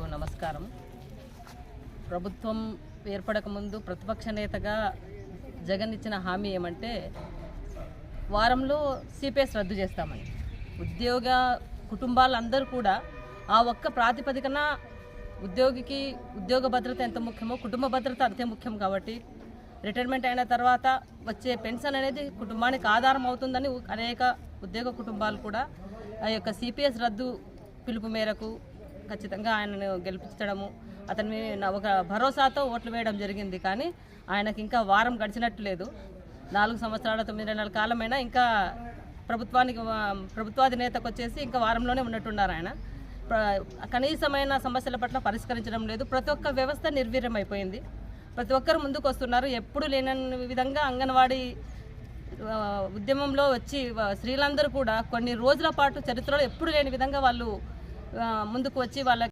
నమస్కారం. ప్రభుత్వం ఏర్పడక ముందు ప్రతిపక్ష నేతగా జగన్ ఇచ్చిన హామీ ఏమంటే వారంలో సిపిఎస్ రద్దు చేస్తామని. ఉద్యోగ కుటుంబాలందరూ కూడా ఆ ఒక్క ప్రాతిపదికన ఉద్యోగికి ఉద్యోగ భద్రత ఎంత ముఖ్యమో కుటుంబ భద్రత అంతే ముఖ్యం కాబట్టి రిటైర్మెంట్ అయిన తర్వాత వచ్చే పెన్షన్ అనేది కుటుంబానికి ఆధారం అవుతుందని అనేక ఉద్యోగ కుటుంబాలు కూడా ఆ యొక్క సిపిఎస్ రద్దు పిలుపు మేరకు ఖచ్చితంగా ఆయనను గెలిపించడము, అతని ఒక భరోసాతో ఓట్లు వేయడం జరిగింది. కానీ ఆయనకి ఇంకా వారం గడిచినట్టు లేదు. 4 సంవత్సరాల 9 నెలల కాలమైనా ఇంకా ప్రభుత్వాధినేతకు వచ్చేసి ఇంకా వారంలోనే ఉన్నట్టున్నారు. ఆయన కనీసమైన సమస్యల పట్ల పరిష్కరించడం లేదు. ప్రతి ఒక్క వ్యవస్థ నిర్వీర్యమైపోయింది. ప్రతి ఒక్కరు ముందుకు వస్తున్నారు. ఎప్పుడు లేని విధంగా అంగన్వాడీ ఉద్యమంలో వచ్చి స్త్రీలందరూ కూడా కొన్ని రోజుల పాటు చరిత్రలో ఎప్పుడు లేని విధంగా వాళ్ళు ముందుకు వచ్చి వాళ్ళ